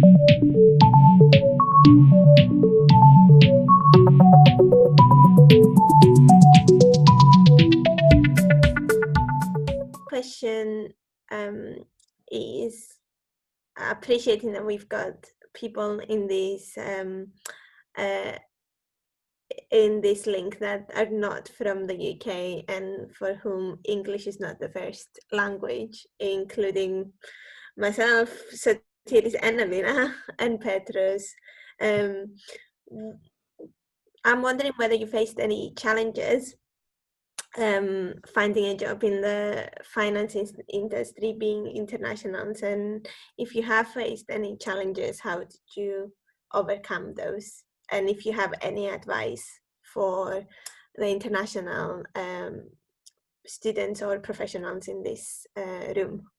Question is appreciating that we've got people in this link that are not from the UK and for whom English is not the first language, including myself, Sotiris and Alina and Petros. I'm wondering whether you faced any challenges finding a job in the finance industry, being internationals, and if you have faced any challenges, how did you overcome those? And if you have any advice for the international students or professionals in this room.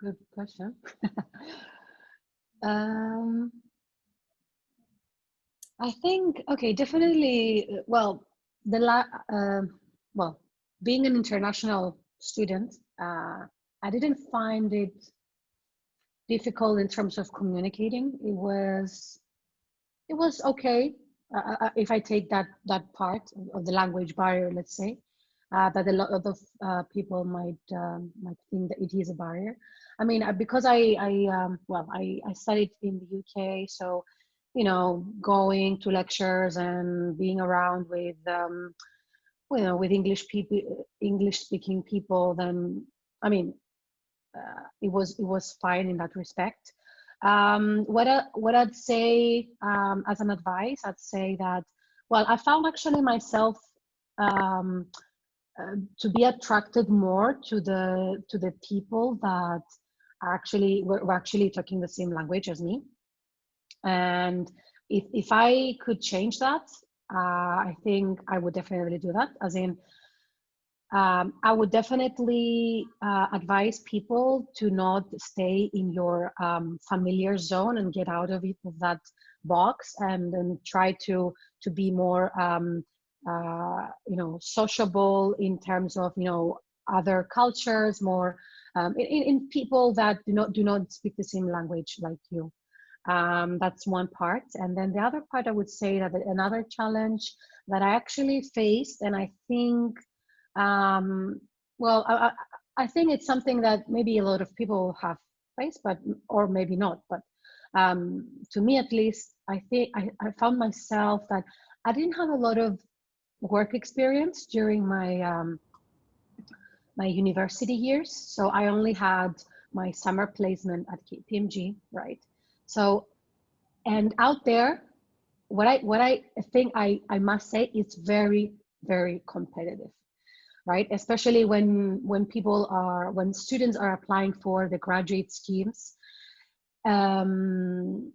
Good question. I think, okay, definitely, well, being an international student, I didn't find it difficult in terms of communicating. It was okay, if I take that part of the language barrier, let's say, that a lot of people might think that it is a barrier. I mean, because I studied in the UK, so you know, going to lectures and being around with with English speaking people, then I mean, it was fine in that respect. What I'd say as an advice, I'd say that, well, I found actually myself to be attracted more to the people that were actually talking the same language as me. And if I could change that, I think I would definitely do that. As in, I would definitely advise people to not stay in your familiar zone and get out of that box, and then try to be more sociable in terms of other cultures, more in people that do not speak the same language like you. That's one part. And then the other part, I would say that another challenge that I actually faced, and I think, I think it's something that maybe a lot of people have faced, or maybe not. But to me, at least, I think I found myself that I didn't have a lot of work experience during my my university years. So I only had my summer placement at KPMG, right? So, and out there, what I think I must say, it's very, very competitive, right? Especially when students are applying for the graduate schemes. The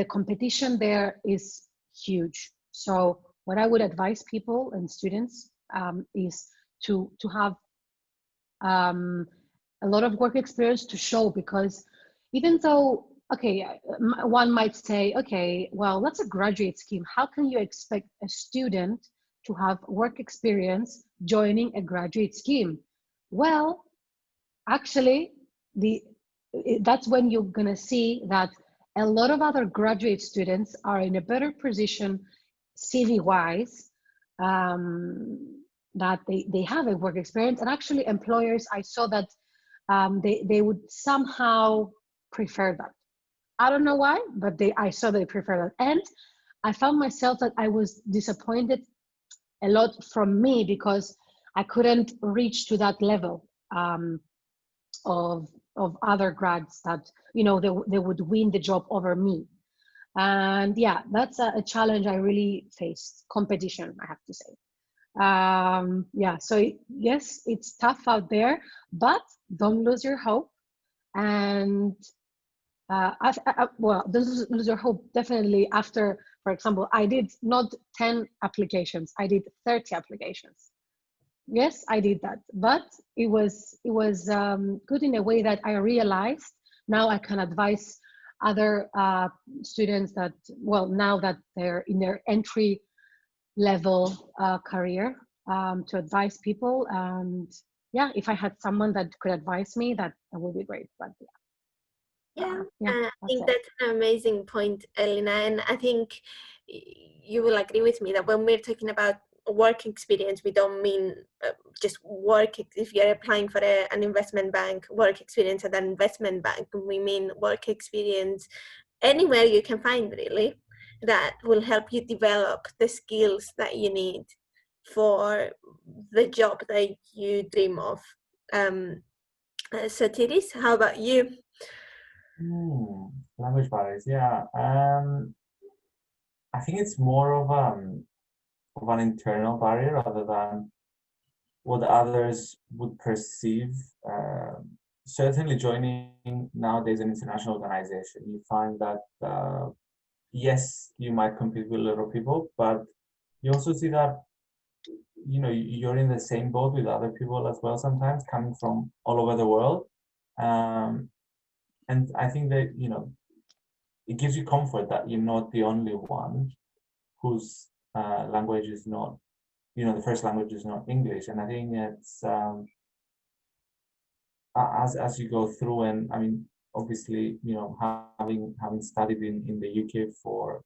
competition there is huge. So what I would advise people and students is to have a lot of work experience to show, because even though, okay, one might say, okay, well, that's a graduate scheme. How can you expect a student to have work experience joining a graduate scheme? Well, actually, that's when you're gonna see that a lot of other graduate students are in a better position CV-wise, that they have a work experience. And actually employers, I saw that they would somehow prefer that. I don't know why, but I saw they prefer that. And I found myself that I was disappointed a lot from me, because I couldn't reach to that level of other grads that, they would win the job over me. And yeah, that's a challenge I really faced. Competition, I have to say. Yeah, so yes, it's tough out there, but don't lose your hope. And don't lose your hope, definitely. After, for example, I did not 10 applications, I did 30 applications. Yes, I did that, but it was good in a way that I realized now I can advise other students that, well, now that they're in their entry level career, to advise people. And yeah, if I had someone that could advise me, that would be great. But yeah, I that's think it. that's an amazing point, Elena. And I think you will agree with me that when we're talking about work experience, we don't mean just work. If you're applying for an investment bank, work experience at an investment bank, we mean work experience anywhere you can find, really, that will help you develop the skills that you need for the job that you dream of. So, Tiris, how about you? Language barriers, yeah. I think it's more of an internal barrier rather than what others would perceive. Certainly, joining nowadays an international organization, you find that yes, you might compete with a lot of people, but you also see that you're in the same boat with other people as well. Sometimes coming from all over the world, um, and I think that it gives you comfort that you're not the only one whose language is not, the first language is not English. And I think it's as you go through, and I mean, obviously, having studied in the UK for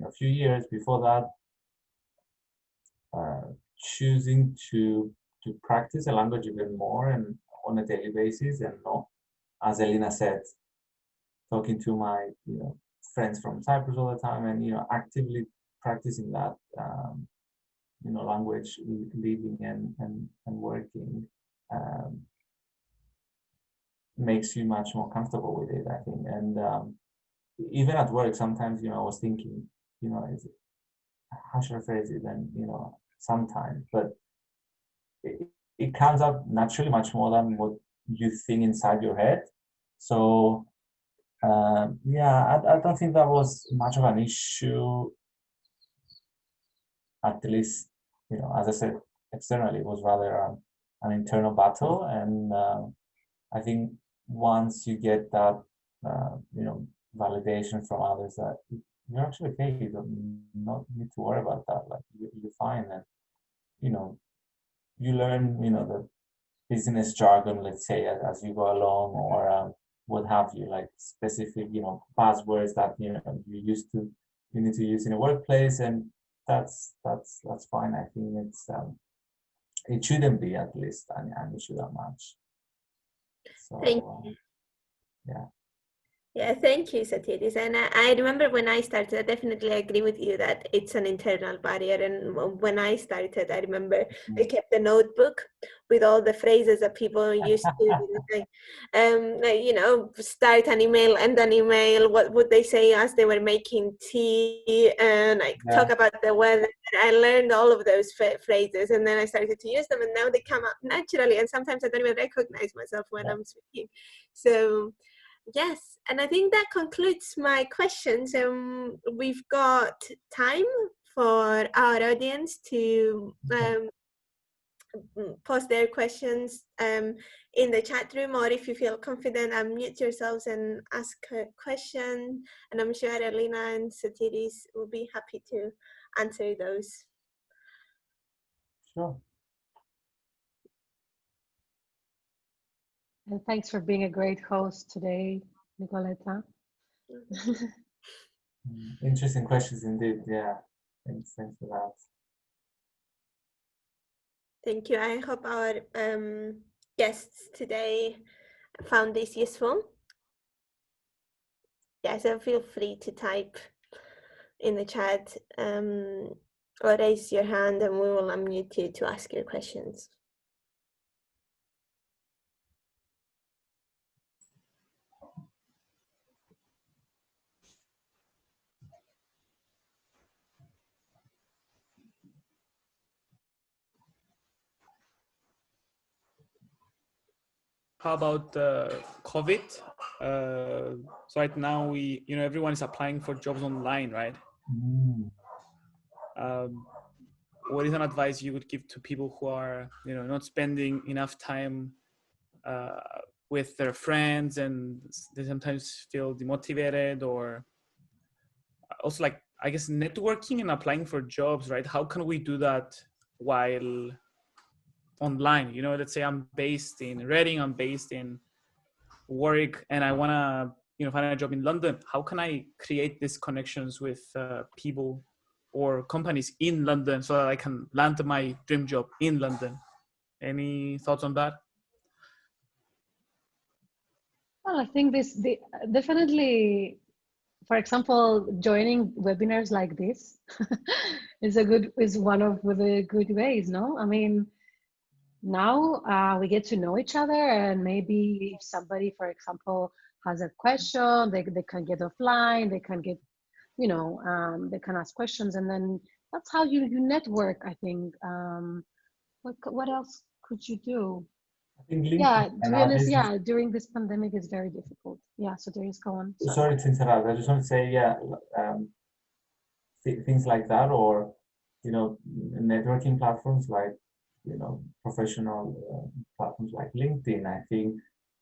a few years before that, choosing to practice a language even more and on a daily basis, and not, as Elena said, talking to my friends from Cyprus all the time, and actively practicing that language, living and working, um, makes you much more comfortable with it, I think. And even at work, sometimes I was thinking, is it, how should I phrase it? And sometimes, but it comes out naturally much more than what you think inside your head. So yeah, I don't think that was much of an issue, at least, as I said, externally. It was rather an internal battle. And I think once you get that, validation from others that you're actually okay, you don't not need to worry about that. Like you're fine, and you know, you learn, the business jargon, let's say, as you go along, or what have you, like specific, buzzwords that you need to use in a workplace, and that's fine. I think it shouldn't be, at least, an issue that much. Thank So yeah. Yeah, thank you, Satiris. And I remember when I started, I definitely agree with you that it's an internal barrier. And when I started, I remember I kept a notebook with all the phrases that people used to, start an email, end an email. What would they say as they were making tea, and talk Yeah. about the weather. I learned all of those phrases, and then I started to use them, and now they come up naturally. And sometimes I don't even recognize myself when I'm speaking. So. Yes, and I think that concludes my questions. We've got time for our audience to post their questions in the chat room, or if you feel confident, unmute yourselves and ask a question. And I'm sure Elena and Satiris will be happy to answer those. Sure. And thanks for being a great host today, Nicoletta. Interesting questions indeed. Yeah. Thanks for that. Thank you. I hope our guests today found this useful. Yeah, so feel free to type in the chat or raise your hand, and we will unmute you to ask your questions. How about COVID? So right now everyone is applying for jobs online, right? What is an advice you would give to people who are not spending enough time with their friends, and they sometimes feel demotivated, or also, like, I guess, networking and applying for jobs, right? How can we do that while online. You know, let's say I'm based in Reading, I'm based in Warwick, and I want to, you know, find a job in London. How can I create these connections with people or companies in London so that I can land my dream job in London? Any thoughts on that? Well, I think definitely, for example, joining webinars like this is one of the good ways, no? I mean, now we get to know each other, and maybe if somebody, for example, has a question, they can get offline, they can get, you know, they can ask questions, and then that's how you network, I think. What else could you do? I think LinkedIn Yeah, to be honest, nowadays. yeah, during this pandemic is very difficult. Yeah, so there is go on. Sorry to interrupt. I just want to say, yeah, things like that, or networking platforms like professional platforms like LinkedIn. I think